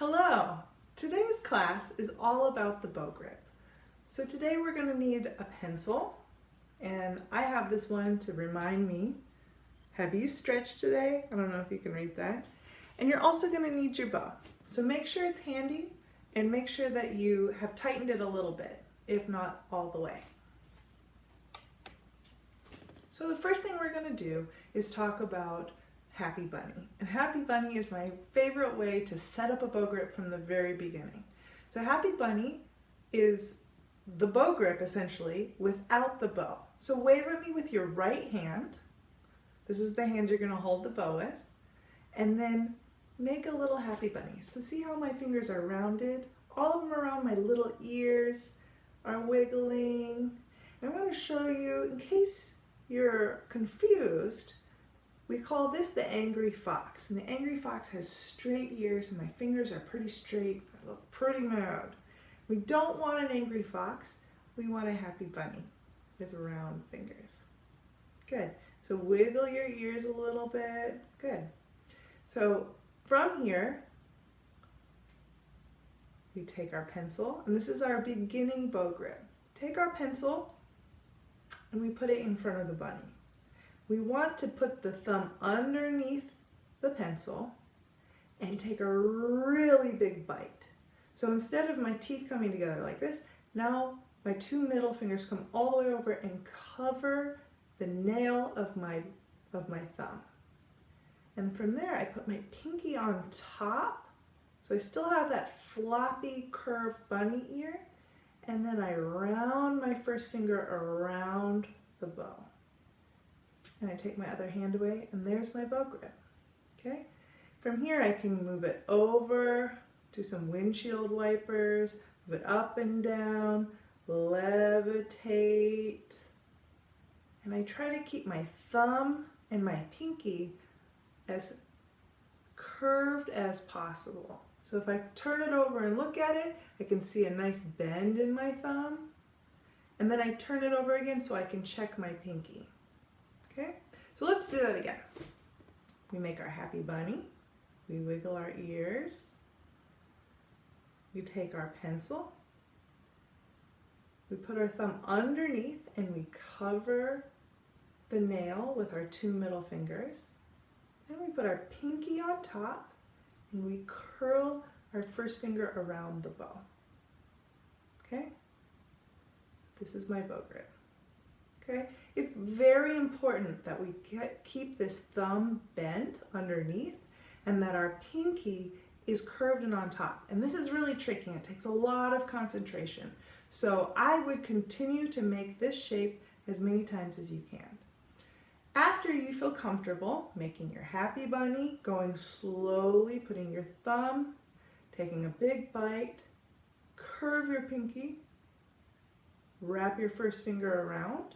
Hello! Today's class is all about the bow grip. So today we're going to need a pencil, and I have this one to remind me, have you stretched today? I don't know if you can read that. And you're also going to need your bow. So make sure it's handy and make sure that you have tightened it a little bit, if not all the way. So the first thing we're going to do is talk about Happy Bunny. And Happy Bunny is my favorite way to set up a bow grip from the very beginning. So Happy Bunny is the bow grip essentially without the bow. So wave at me with your right hand. This is the hand you're going to hold the bow with. And then make a little Happy Bunny. So see how my fingers are rounded? All of them around my little ears are wiggling. And I'm going to show you, in case you're confused, we call this the angry fox. And the angry fox has straight ears and my fingers are pretty straight. I look pretty mad. We don't want an angry fox. We want a happy bunny with round fingers. Good. So wiggle your ears a little bit. Good. So from here, we take our pencil, and this is our beginning bow grip. Take our pencil and we put it in front of the bunny. We want to put the thumb underneath the pencil and take a really big bite. So instead of my teeth coming together like this, now my two middle fingers come all the way over and cover the nail of my thumb. And from there I put my pinky on top, so I still have that floppy curved bunny ear, and then I round my first finger around the bow. And I take my other hand away, and there's my bow grip. Okay? From here I can move it over to some windshield wipers, move it up and down, levitate. And I try to keep my thumb and my pinky as curved as possible. So if I turn it over and look at it, I can see a nice bend in my thumb. And then I turn it over again so I can check my pinky. Okay, so let's do that again. We make our happy bunny. We wiggle our ears. We take our pencil. We put our thumb underneath and we cover the nail with our two middle fingers. Then we put our pinky on top and we curl our first finger around the bow. Okay? This is my bow grip. Okay? It's very important that we keep this thumb bent underneath and that our pinky is curved and on top. And this is really tricky. It takes a lot of concentration. So I would continue to make this shape as many times as you can. After you feel comfortable making your happy bunny, going slowly, putting your thumb, taking a big bite, curve your pinky, wrap your first finger around.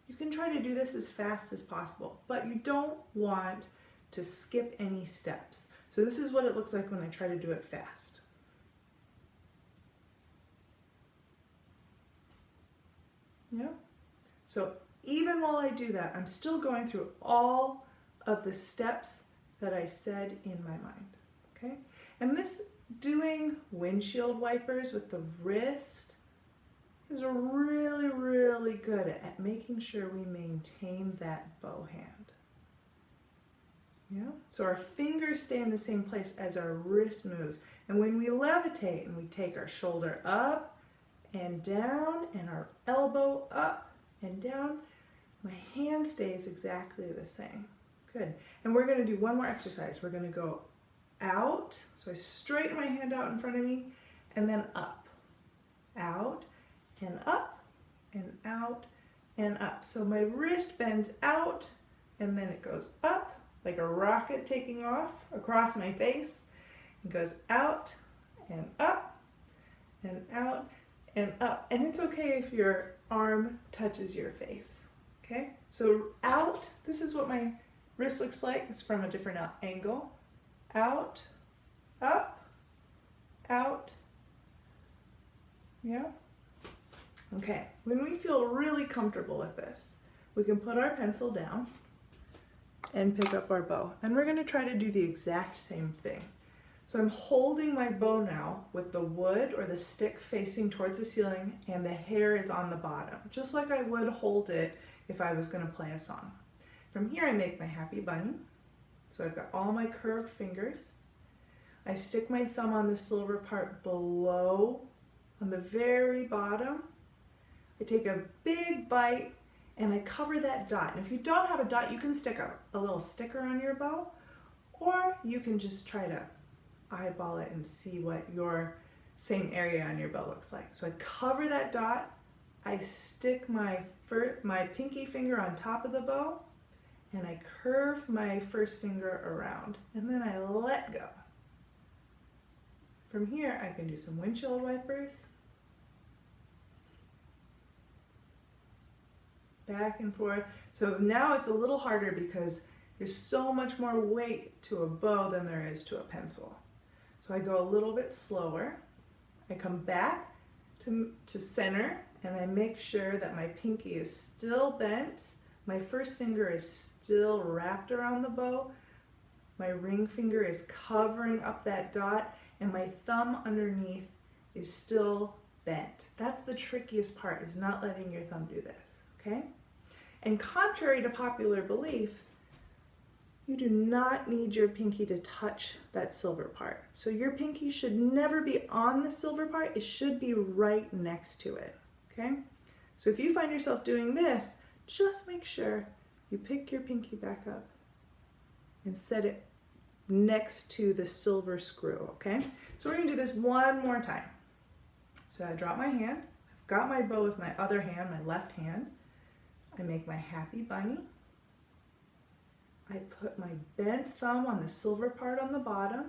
You can try to do this as fast as possible, but you don't want to skip any steps. So this is what it looks like when I try to do it fast. Yeah. So even while I do that, I'm still going through all of the steps that I said in my mind. Okay? And this doing windshield wipers with the wrist is really, really good at making sure we maintain that bow hand. Yeah? So our fingers stay in the same place as our wrist moves. And when we levitate and we take our shoulder up and down and our elbow up and down, my hand stays exactly the same. Good. And we're going to do one more exercise. We're going to go out. So I straighten my hand out in front of me and then up. Out and up and out and up. So my wrist bends out and then it goes up like a rocket taking off across my face. It goes out and up and out and up. And it's okay if your arm touches your face. Okay? So out, this is what my wrist looks like. It's from a different angle. Out, up, out. Yeah? Okay, when we feel really comfortable with this, we can put our pencil down and pick up our bow. And we're going to try to do the exact same thing. So I'm holding my bow now with the wood or the stick facing towards the ceiling and the hair is on the bottom, just like I would hold it if I was going to play a song. From here I make my happy bunny. So I've got all my curved fingers. I stick my thumb on the silver part below, on the very bottom. I take a big bite and I cover that dot. And if you don't have a dot, you can stick a little sticker on your bow, or you can just try to eyeball it and see what your same area on your bow looks like. So I cover that dot, I stick my pinky finger on top of the bow, and I curve my first finger around, and then I let go. From here, I can do some windshield wipers. Back and forth. So now it's a little harder because there's so much more weight to a bow than there is to a pencil. So I go a little bit slower. I come back to center and I make sure that my pinky is still bent. My first finger is still wrapped around the bow. My ring finger is covering up that dot and my thumb underneath is still bent. That's the trickiest part, is not letting your thumb do this, okay? And contrary to popular belief, you do not need your pinky to touch that silver part. So your pinky should never be on the silver part, it should be right next to it, okay? So if you find yourself doing this, just make sure you pick your pinky back up and set it next to the silver screw, okay? So we're gonna do this one more time. So I drop my hand, I've got my bow with my other hand, my left hand. I make my happy bunny. I put my bent thumb on the silver part on the bottom,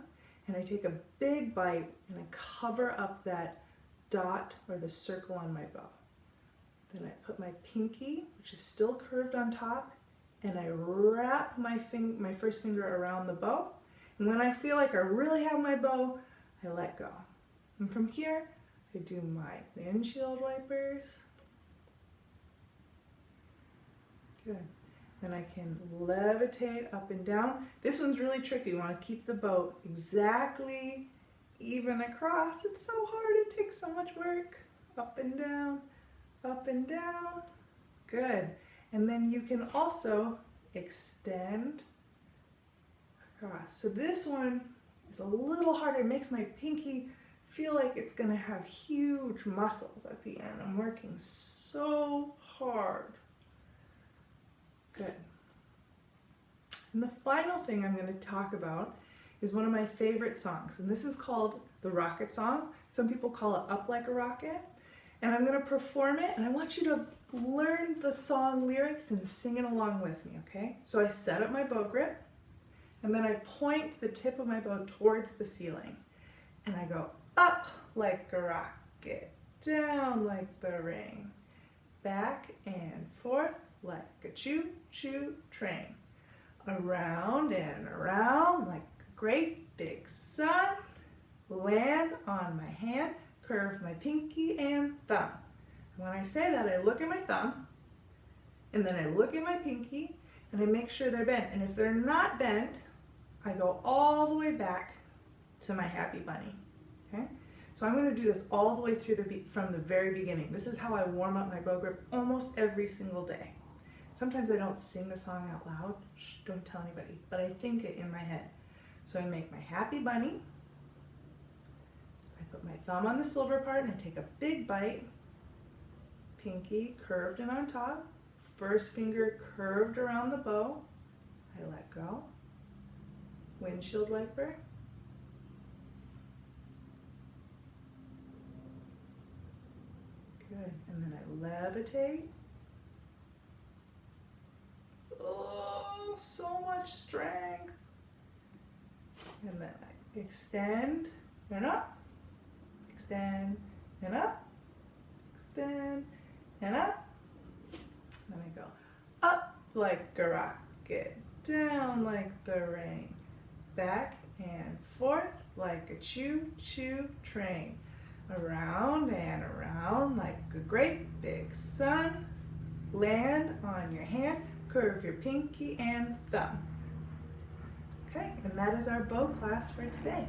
and I take a big bite and I cover up that dot or the circle on my bow. Then I put my pinky, which is still curved on top, and I wrap my first finger around the bow. And when I feel like I really have my bow, I let go. And from here, I do my windshield wipers. Good. Then I can levitate up and down. This one's really tricky. You want to keep the bow exactly even across. It's so hard. It takes so much work. Up and down, up and down. Good. And then you can also extend across. So this one is a little harder. It makes my pinky feel like it's going to have huge muscles at the end. I'm working so hard. Good. And the final thing I'm going to talk about is one of my favorite songs, and this is called the Rocket Song. Some people call it Up Like a Rocket, and I'm going to perform it, and I want you to learn the song lyrics and sing it along with me, okay? So I set up my bow grip, and then I point the tip of my bow towards the ceiling, and I go up like a rocket, down like the rain, back and forth like a choo-choo train, around and around like a great big sun, land on my hand, curve my pinky and thumb. And when I say that, I look at my thumb, and then I look at my pinky, and I make sure they're bent. And if they're not bent, I go all the way back to my happy bunny, okay? So I'm going to do this all the way through from the very beginning. This is how I warm up my bow grip almost every single day. Sometimes I don't sing the song out loud. Shh, don't tell anybody, but I think it in my head. So I make my happy bunny. I put my thumb on the silver part and I take a big bite. Pinky curved and on top. First finger curved around the bow. I let go. Windshield wiper. Good. And then I levitate. Oh, so much strength. And then I extend and up, extend and up, extend and up. Then I go up like a rocket, down like the rain, back and forth like a choo-choo train, around and around like a great big sun, land on your hand, curve your pinky and thumb. Okay, and that is our bow class for today.